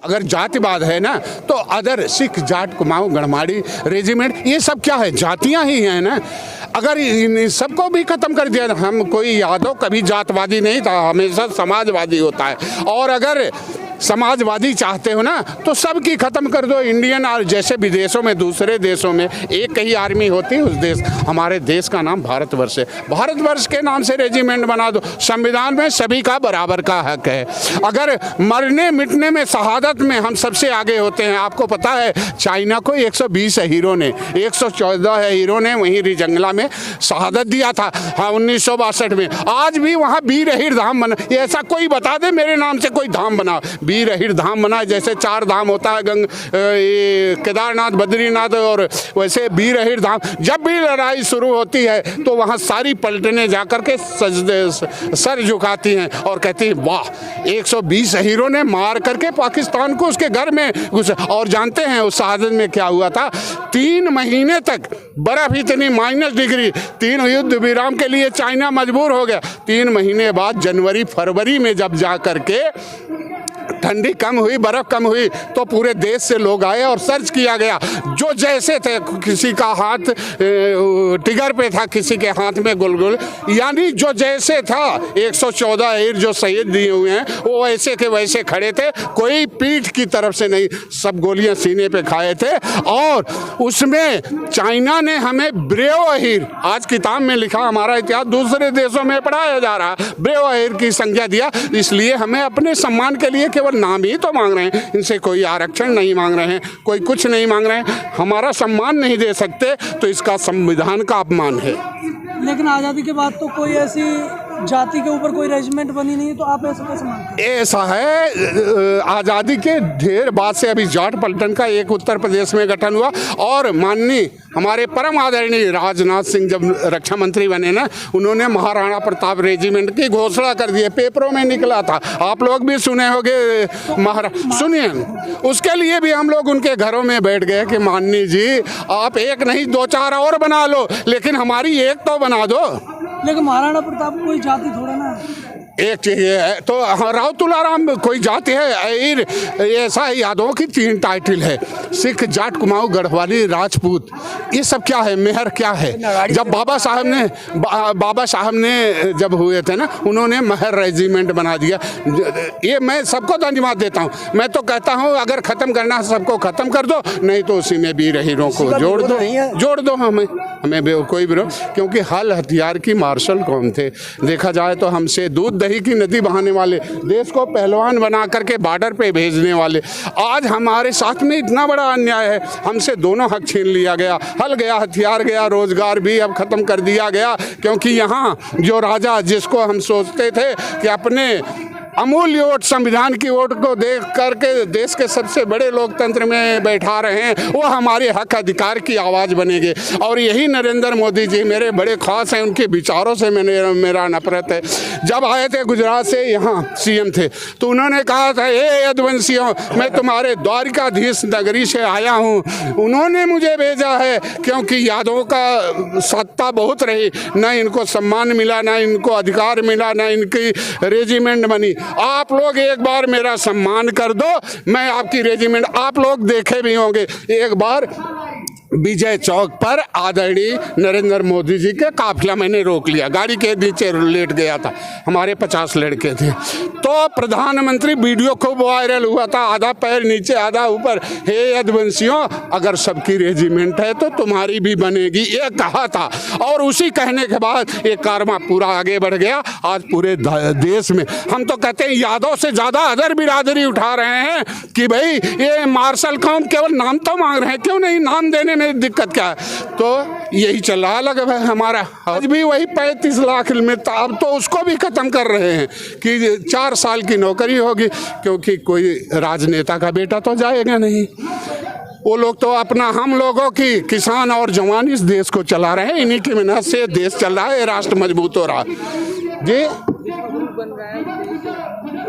अगर जातिवाद है ना तो अदर सिख जाट कुमाऊं गढ़माड़ी रेजिमेंट ये सब क्या है, जातियां ही हैं ना। अगर इन सबको भी खत्म कर दिया, हम कोई यादव कभी जातवादी नहीं था, हमेशा समाजवादी होता है। और अगर समाजवादी चाहते हो ना तो सबकी खत्म कर दो। इंडियन और जैसे विदेशों में दूसरे देशों में एक ही आर्मी होती है उस देश, हमारे देश का नाम भारतवर्ष है, भारतवर्ष के नाम से रेजिमेंट बना दो। संविधान में सभी का बराबर का हक है। अगर मरने मिटने में शहादत में हम सबसे आगे होते हैं। आपको पता है चाइना को 120 हीरो ने 114 हीरो ने वहीं रिजंगला में शहादत दिया था, हाँ 1962 में। आज भी वहाँ वीर अहिर धाम बना, ऐसा कोई बता दे मेरे नाम से कोई धाम बना, वीर अहिर धाम बना। जैसे 4 धाम होता है केदारनाथ बद्रीनाथ, और वैसे वीर अहिर धाम। जब भी लड़ाई शुरू होती है तो वहाँ सारी पलटने जाकर के सर झुकाती हैं और कहती हैं वाह 120 हीरो ने मार करके पाकिस्तान को उसके घर में घुसे। और जानते हैं उस शहादत में क्या हुआ था, 3 महीने तक बर्फ इतनी -डिग्री, 3 युद्ध विराम के लिए चाइना मजबूर हो गया। 3 महीने बाद जनवरी फरवरी में जब जा करके ठंडी कम हुई, बर्फ कम हुई तो पूरे देश से लोग आए और सर्च किया गया। जो जैसे थे, किसी का हाथ टिगर पे था, किसी के हाथ में गुलगुल, यानी जो जैसे था 114 हीर जो शहीद दिए हुए हैं वो वैसे के वैसे खड़े थे, कोई पीठ की तरफ से नहीं, सब गोलियां सीने पे खाए थे। और उसमें चाइना ने हमें ब्रेव अहिर, आज किताब में लिखा, हमारा इतिहास दूसरे देशों में पढ़ाया जा रहा है, ब्रेव अहिर की संख्या दिया। इसलिए हमें अपने सम्मान के लिए केवल नाम ही तो मांग रहे हैं, इनसे कोई आरक्षण नहीं मांग रहे हैं, कोई कुछ नहीं मांग रहे हैं। हमारा सम्मान नहीं दे सकते तो इसका संविधान का अपमान है। लेकिन आज़ादी के बाद तो कोई ऐसी जाति के ऊपर कोई रेजिमेंट बनी नहीं है, तो आप ऐसा कैसे मानते हैं? ऐसा है, आज़ादी के ढेर बाद से अभी जाट पलटन का एक उत्तर प्रदेश में गठन हुआ। और माननीय हमारे परम आदरणीय राजनाथ सिंह जब रक्षा मंत्री बने ना, उन्होंने महाराणा प्रताप रेजिमेंट की घोषणा कर दी है, पेपरों में निकला था, आप लोग भी सुने होंगे। सुनिए, उसके लिए भी हम लोग उनके घरों में बैठ गए कि माननीय जी आप एक नहीं 2-4 और बना लो, लेकिन हमारी एक तो बना दो। लेकिन महाराणा प्रताप कोई जाति थोड़ा ना एक चीज है तो राव तुलाराम कोई जाति है, ऐसा ही यादवों की 3 टाइटल है, सिख जाट कुमाऊं गढ़वाली राजपूत। ये सब क्या है, मेहर क्या है। जब बाबा साहब ने जब हुए थे ना, उन्होंने मेहर रेजिमेंट बना दिया। ये मैं सबको धन्यवाद देता हूँ। मैं तो कहता हूँ अगर ख़त्म करना है सबको ख़त्म कर दो, नहीं तो उसी में वीर अहिरों को जोड़ दो। हमें कोई विरोध, क्योंकि हल हथियार की मार्शल कौन थे। देखा जाए तो हमसे दूध दही की नदी बहाने वाले, देश को पहलवान बना करके बॉर्डर पे भेजने वाले, आज हमारे साथ में इतना बड़ा अन्याय है। हमसे दोनों हक छीन लिया गया, हल गया, हथियार गया, रोजगार भी अब खत्म कर दिया गया। क्योंकि यहाँ जो राजा जिसको हम सोचते थे कि अपने अमूल्य वोट, संविधान की वोट को देख करके देश के सबसे बड़े लोकतंत्र में बैठा रहे हैं, वो हमारे हक अधिकार की आवाज़ बनेंगे। और यही नरेंद्र मोदी जी मेरे बड़े खास हैं, उनके विचारों से मेरा नफरत है। जब आए थे गुजरात से, यहाँ सीएम थे, तो उन्होंने कहा था ए यदुवंशियों, मैं तुम्हारे द्वारिकाधीश नगरी से आया हूँ। उन्होंने मुझे भेजा है क्योंकि यादवों का सत्ता बहुत रही, न इनको सम्मान मिला, न इनको अधिकार मिला, न इनकी रेजिमेंट बनी। आप लोग एक बार मेरा सम्मान कर दो, मैं आपकी रेजिमेंट, आप लोग देखे भी होंगे, एक बार विजय चौक पर आदरणीय नरेंद्र मोदी जी के काफिला मैंने रोक लिया, गाड़ी के नीचे लेट गया था, हमारे 50 लड़के थे। तो प्रधानमंत्री वीडियो खूब वायरल हुआ था, आधा पैर नीचे आधा ऊपर, हे यदुवंशियों अगर सबकी रेजिमेंट है तो तुम्हारी भी बनेगी, ये कहा था। और उसी कहने के बाद ये कारवा पूरा आगे बढ़ गया। आज पूरे देश में हम तो कहते हैं यादव से ज़्यादा अदर बिरादरी उठा रहे हैं कि भाई ये मार्शल कौन, केवल नाम तो मांग रहे हैं, क्यों नहीं नाम देने में दिक्कत क्या है। तो यही चल रहा लगा है हमारा, आज भी वही 35 लाख मिलता, अब तो उसको भी खत्म कर रहे हैं कि 4 साल की नौकरी होगी, क्योंकि कोई राजनेता का बेटा तो जाएगा नहीं। वो लोग तो अपना, हम लोगों की किसान और जवान इस देश को चला रहे हैं, इन्हीं की मेहनत से देश चल रहा है, राष्ट्र मजबूत हो रहा जी।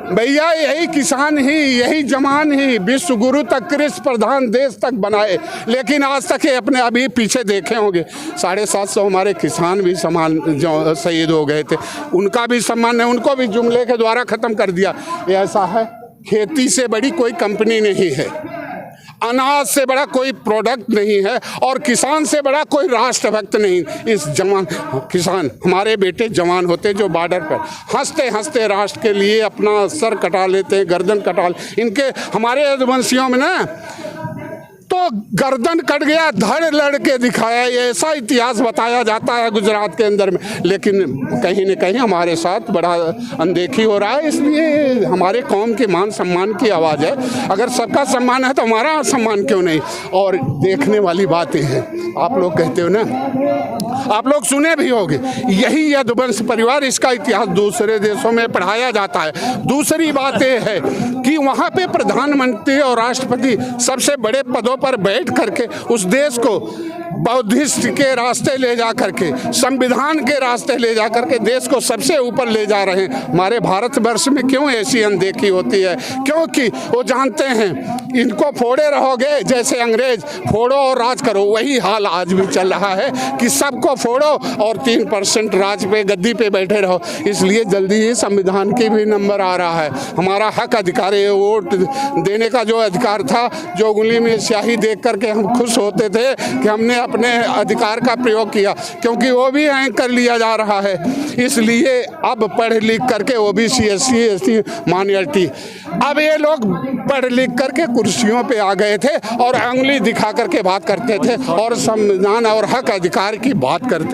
भैया यही किसान ही, यही जवान ही विश्व गुरु तक, कृषि प्रधान देश तक बनाए, लेकिन आज तक ये अपने अभी पीछे देखे होंगे 750 हमारे किसान भी सम्मान जो शहीद हो गए थे, उनका भी सम्मान है, उनको भी जुमले के द्वारा ख़त्म कर दिया। ऐसा है खेती से बड़ी कोई कंपनी नहीं है, अनाज से बड़ा कोई प्रोडक्ट नहीं है, और किसान से बड़ा कोई राष्ट्रभक्त नहीं। इस जवान किसान हमारे बेटे जवान होते जो बॉर्डर पर हंसते हंसते राष्ट्र के लिए अपना सर कटा लेते हैं, गर्दन कटा इनके हमारे यदुवंशियों में ना तो गर्दन कट गया, धड़ लड़ के दिखाया, ऐसा इतिहास बताया जाता है गुजरात के अंदर में। लेकिन कहीं न कहीं हमारे साथ बड़ा अनदेखी हो रहा है। इसलिए हमारे कौम के मान सम्मान की आवाज़ है। अगर सबका सम्मान है तो हमारा सम्मान क्यों नहीं। और देखने वाली बातें हैं, आप लोग कहते हो ना, आप लोग सुने भी होंगे, यही यदुवंश परिवार, इसका इतिहास दूसरे देशों में पढ़ाया जाता है। दूसरी बात यह है कि वहाँ पे प्रधानमंत्री और राष्ट्रपति सबसे बड़े पदों पर बैठ करके उस देश को बौद्धिस्ट के रास्ते ले जा करके, संविधान के रास्ते ले जा करके देश को सबसे ऊपर ले जा रहे हैं। हमारे भारतवर्ष में क्यों ऐसी अनदेखी होती है? क्योंकि वो जानते हैं इनको फोड़े रहोगे जैसे अंग्रेज, फोड़ो और राज करो। वही हाल आज भी चल रहा है कि सबको फोड़ो और 3% राज पे गद्दी पे बैठे रहो। इसलिए जल्दी ही संविधान की भी नंबर आ रहा है। हमारा हक अधिकार है, वोट देने का जो अधिकार था, जो उंगली में स्याही देख करके हम खुश होते थे कि हमने अपने अधिकार का प्रयोग किया, क्योंकि वो भी हैंग कर लिया जा रहा है। इसलिए अब पढ़ लिख करके ओबीसी, SC, ST माइनॉरिटी, अब ये लोग पढ़ लिख करके कुर्सियों पे आ गए थे और उंगली दिखा करके बात करते थे और संविधान और हक अधिकार की बात करते